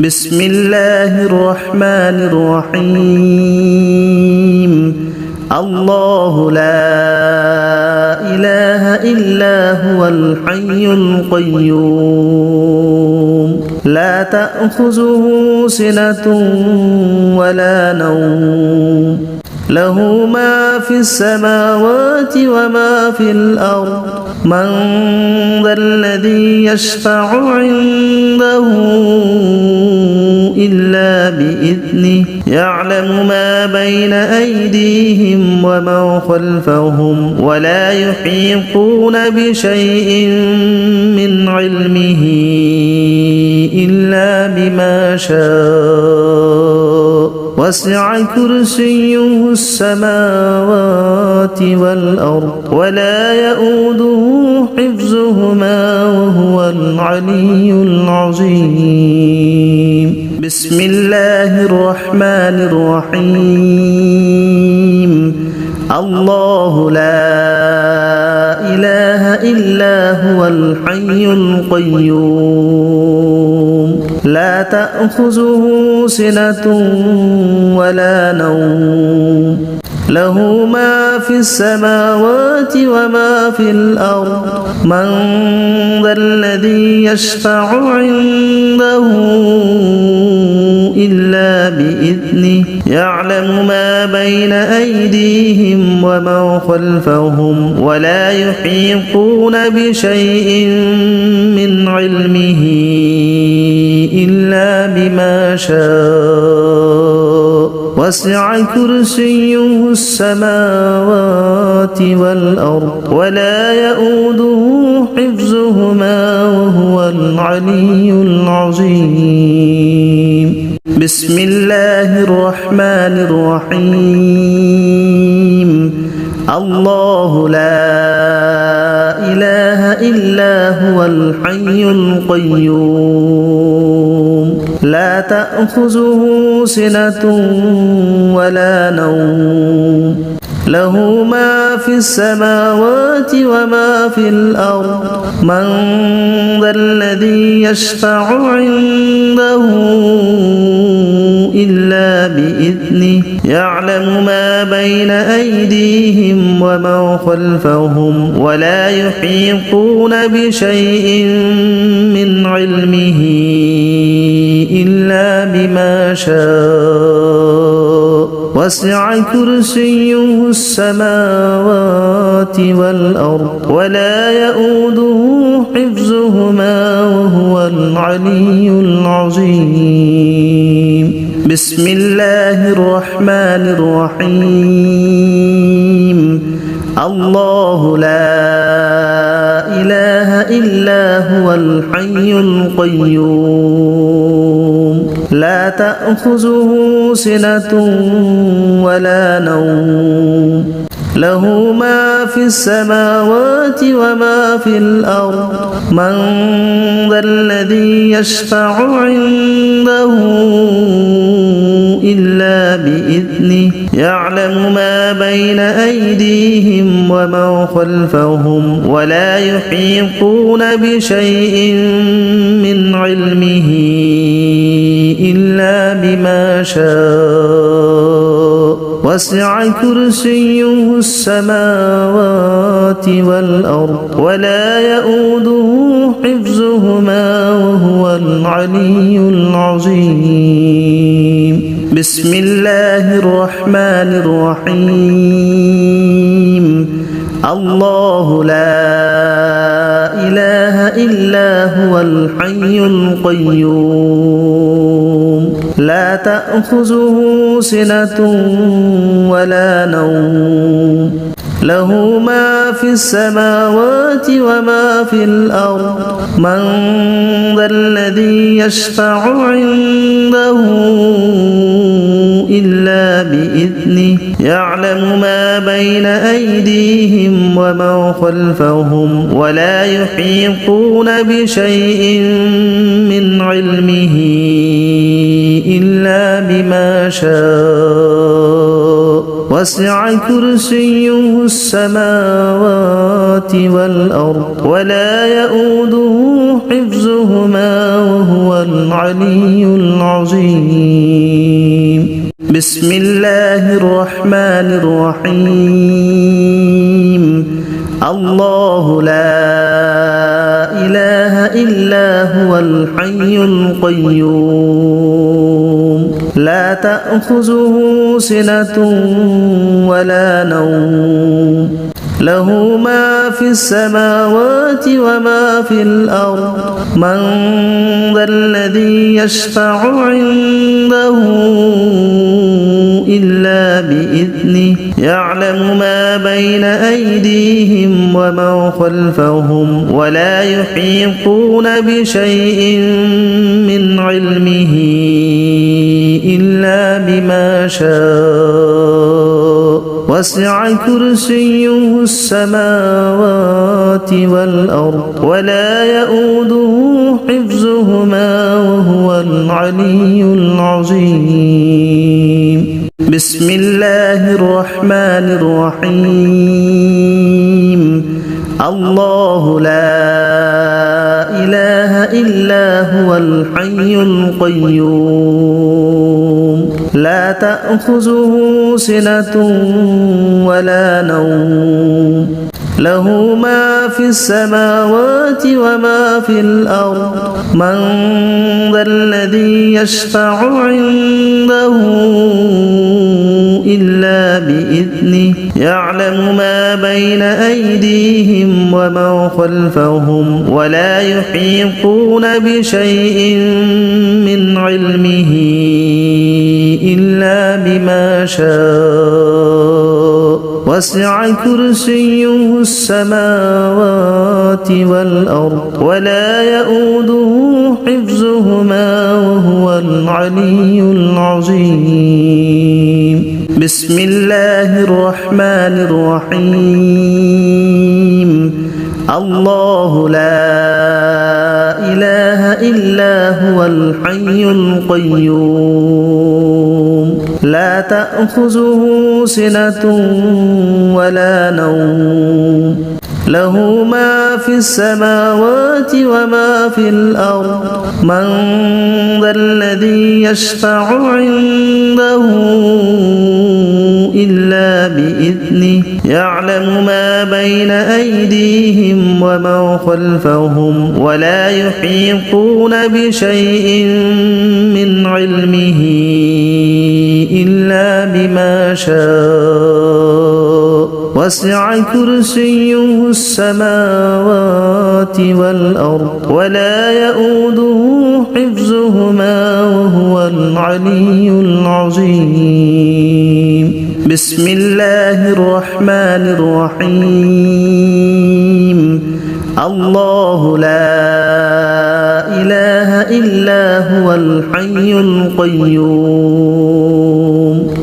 بسم الله الرحمن الرحيم الله لا إله إلا هو الحي القيوم لا تأخذه سنة ولا نوم له ما في السماوات وما في الأرض من ذا الذي يشفع عنده إلا بإذنه يعلم ما بين أيديهم وما خلفهم ولا يحيطون بشيء من علمه إلا بما شاء وسع كرسيه السماوات والأرض ولا يؤوده حفظهما وهو العلي العظيم بسم الله الرحمن الرحيم الله لا إله إلا هو الحي القيوم لا تأخذه سنة ولا نوم له ما في السماوات وما في الأرض من ذا الذي يشفع عنده إلا بإذنه يعلم ما بين أيديهم وما خلفهم ولا يحيطون بشيء من علمه إلا بما شاء وسع كرسيه السماوات والأرض ولا يؤوده حفظهما وهو العلي العظيم بسم الله الرحمن الرحيم الله لا إله إلا هو الحي القيوم لا تأخذه سنة ولا نوم له ما في السماوات وما في الأرض من ذا الذي يشفع عنده إلا بإذنه يعلم ما بين أيديهم وما خلفهم ولا يحيطون بشيء من علمه إلا بما شاء وسع كرسيه السماوات والأرض ولا يؤوده حفظهما وهو العلي العظيم بسم الله الرحمن الرحيم الله لا إله إلا هو الحي القيوم لا تأخذه سنة ولا نوم له ما في السماوات وما في الأرض من ذا الذي يشفع عنده إلا بإذنه يعلم ما بين أيديهم وما خلفهم ولا يحيطون بشيء من علمه إلا بما شاء وسع كرسيه السماوات والأرض ولا يؤوده حفظهما وهو العلي العظيم بسم الله الرحمن الرحيم الله لا إله إلا هو الحي القيوم لا تأخذه سنة ولا نوم له ما في السماوات وما في الأرض من ذا الذي يشفع عنده إلا بإذنه يعلم ما بين أيديهم وما خلفهم ولا يحيطون بشيء من علمه إلا بما شاء وسع كرسيه السماوات والأرض ولا يؤوده حفظهما وهو العلي العظيم بسم الله الرحمن الرحيم الله لا إله إلا هو الحي القيوم لا تأخذه سنة ولا نوم له ما في السماوات وما في الأرض من ذا الذي يشفع عنده إلا بإذنه يعلم ما بين أيديهم وما خلفهم ولا يحيطون بشيء من علمه إلا بما شاء وسع كرسيه السماوات والأرض ولا يؤوده حفظهما وهو العلي العظيم بسم الله الرحمن الرحيم الله لا إله إلا هو الحي القيوم لا تأخذه سنة ولا نوم له ما في السماوات وما في الأرض من ذا الذي يشفع عنده إلا بإذنه يعلم ما بين أيديهم وما خلفهم ولا يحيطون بشيء من علمه إلا بما شاء وسع كرسيه السماوات والأرض ولا يؤوده حفظهما وهو العلي العظيم بسم الله الرحمن الرحيم الله لا إله إلا هو الحي القيوم لا تأخذه سنة ولا نوم له ما في السماوات وما في الأرض من ذا الذي يشفع عنده إلا بإذنه يعلم ما بين أيديهم وما خلفهم ولا يحيطون بشيء من علمه إلا بما شاء وسع كرسيه السماوات والأرض ولا يؤوده حفظهما وهو العلي العظيم بسم الله الرحمن الرحيم الله لا إله إلا هو الحي القيوم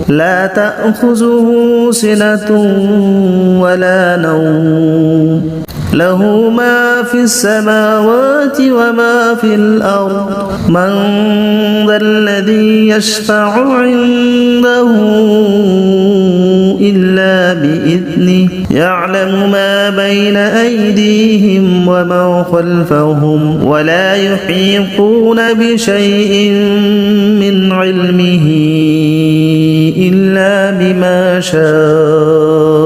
لا تأخذه سنة ولا نوم له ما في السماوات وما في الأرض من ذا الذي يشفع عنده إلا بإذنه يعلم ما بين أيديهم وما خلفهم ولا يحيطون بشيء من علمه إلا بما شاء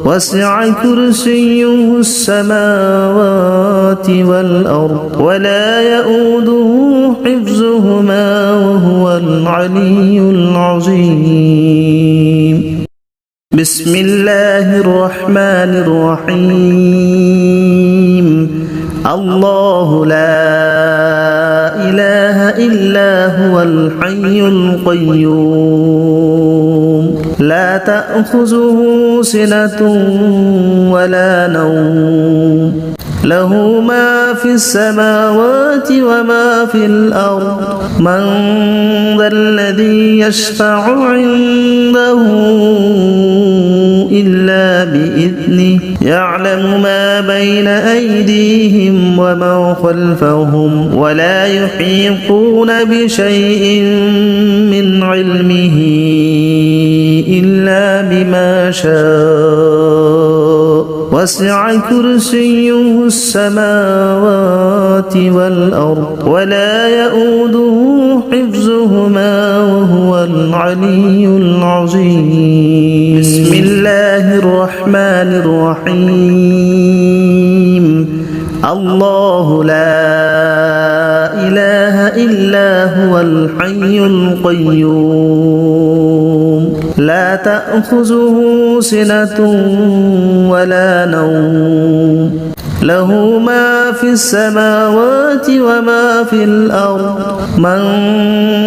وسع كرسيه السماوات والأرض ولا يؤوده حفظهما وهو العلي العظيم بسم الله الرحمن الرحيم الله لا إله إلا هو الحي القيوم لا تأخذه سنة ولا نوم له ما في السماوات وما في الأرض من ذا الذي يشفع عنده إلا بإذنه يعلم ما بين أيديهم وما خلفهم ولا يحيطون بشيء من علمه إلا بما شاء وسع كرسيه السماوات والأرض ولا يؤوده حفظهما وهو العلي العظيم بسم الله الرحمن الرحيم الله لا إله إلا هو الحي القيوم لا تأخذه سنة ولا نوم له ما في السماوات وما في الأرض من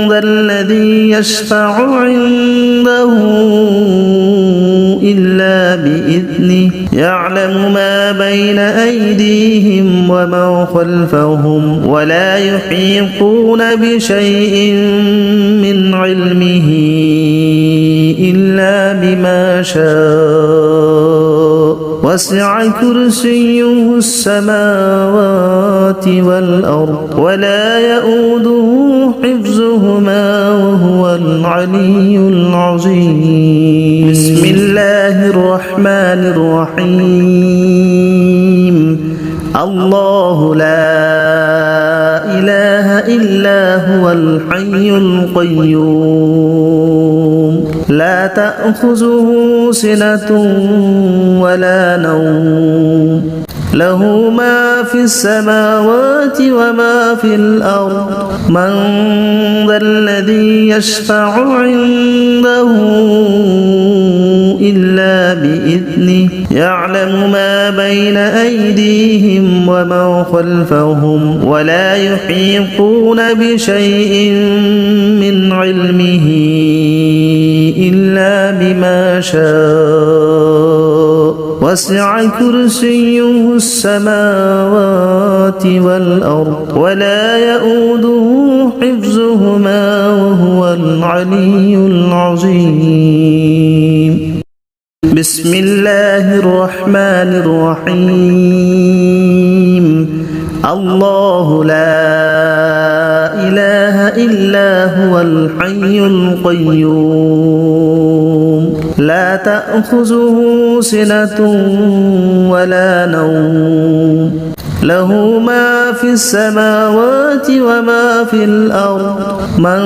ذا الذي يشفع عنده إلا بإذنه يعلم ما بين أيديهم وما خلفهم ولا يحيطون بشيء من علمه إلا بما شاء وسع كرسيه السماوات والأرض ولا يؤوده حفظهما وهو العلي العظيم بسم الله الرحمن الرحيم الله لا إله إلا هو الحي القيوم لا تأخذه سنة ولا نوم له ما في السماوات وما في الأرض من ذا الذي يشفع عنده إلا بإذنه يعلم ما بين أيديهم وما خلفهم ولا يحيطون بشيء من علمه إلا بما شاء وسع كرسيه السماوات والأرض ولا يؤوده حفظهما وهو العلي العظيم بسم الله الرحمن الرحيم الله لا إله إلا هو الحي القيوم لا تأخذه سنة ولا نوم له ما في السماوات وما في الأرض من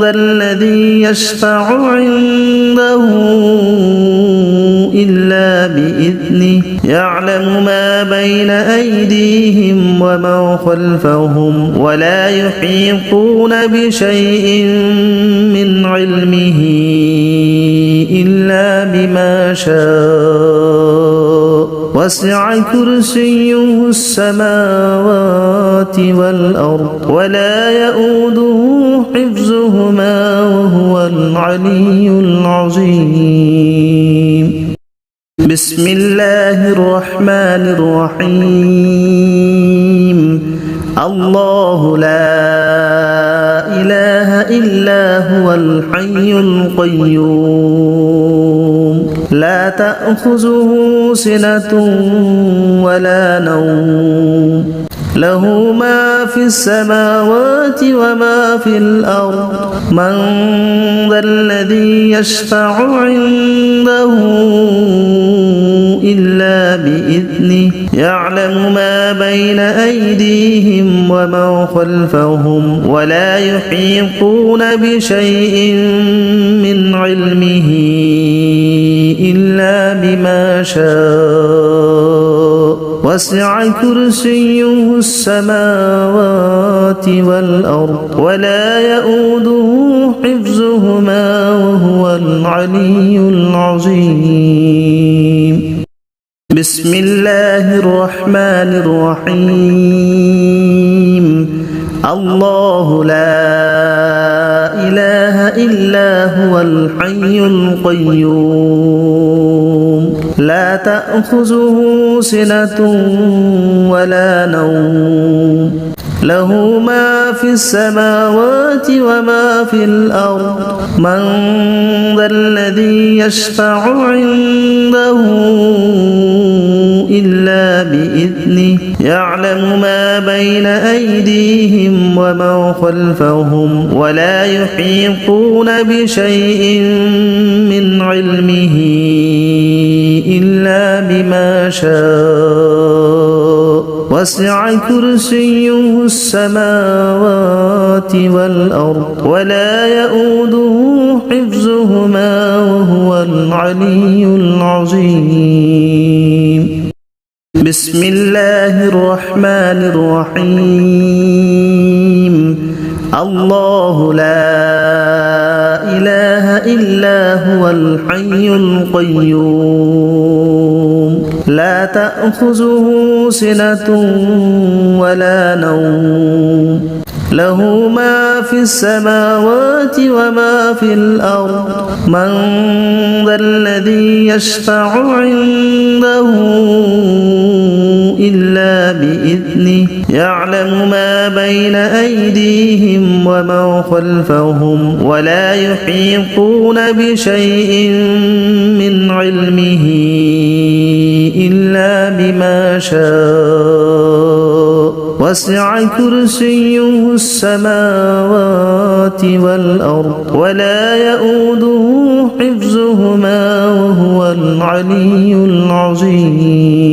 ذا الذي يشفع عنده إلا بإذنه يعلم ما بين أيديهم وما خلفهم ولا يحيطون بشيء من علمه إلا بما شاء وسع كرسيه السماوات والأرض ولا يؤوده حفظهما وهو العلي العظيم بسم الله الرحمن الرحيم الله لا إله إلا هو الحي القيوم لا تأخذه سنة ولا نوم له ما في السماوات وما في الأرض من ذا الذي يشفع عنده إلا بإذنه يعلم ما بين أيديهم وما خلفهم ولا يحيطون بشيء من علمه إلا بما شاء وسع كرسيه السماوات والأرض ولا يؤوده حفظهما وهو العلي العظيم بسم الله الرحمن الرحيم الله لا إله إلا هو الحي القيوم لا تأخذه سنة ولا نوم له ما في السماوات وما في الأرض من ذا الذي يشفع عنده إلا بإذنه يعلم ما بين أيديهم وما خلفهم ولا يحيطون بشيء من علمه إلا بما شاء وسع كرسيه السماوات والأرض ولا يؤوده حفظهما وهو العلي العظيم. بسم الله الرحمن الرحيم. الله لا إله إلا هو الحي القيوم لا تأخذه سنة ولا نوم له ما في السماوات وما في الأرض من ذا الذي يشفع عنده إلا بإذنه يعلم ما بين أيديهم وما خلفهم ولا يحيطون بشيء من علمه إلا بما شاء وسع كرسيه السماوات والأرض ولا يؤوده حفظهما وهو العلي العظيم.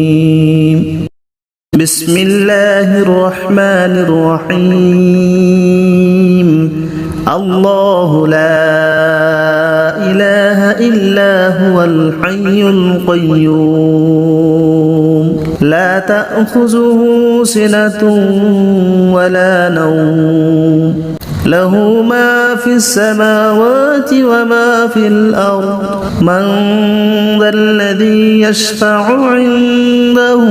بسم الله الرحمن الرحيم. الله لا إله إلا هو الحي القيوم لا تأخذه سنة ولا نوم له ما في السماوات وما في الأرض من ذا الذي يشفع عنده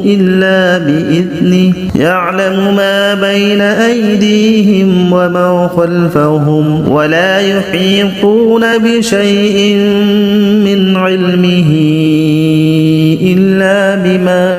إلا بإذنه يعلم ما بين أيديهم وما خلفهم ولا يحيطون بشيء من علمه إلا بما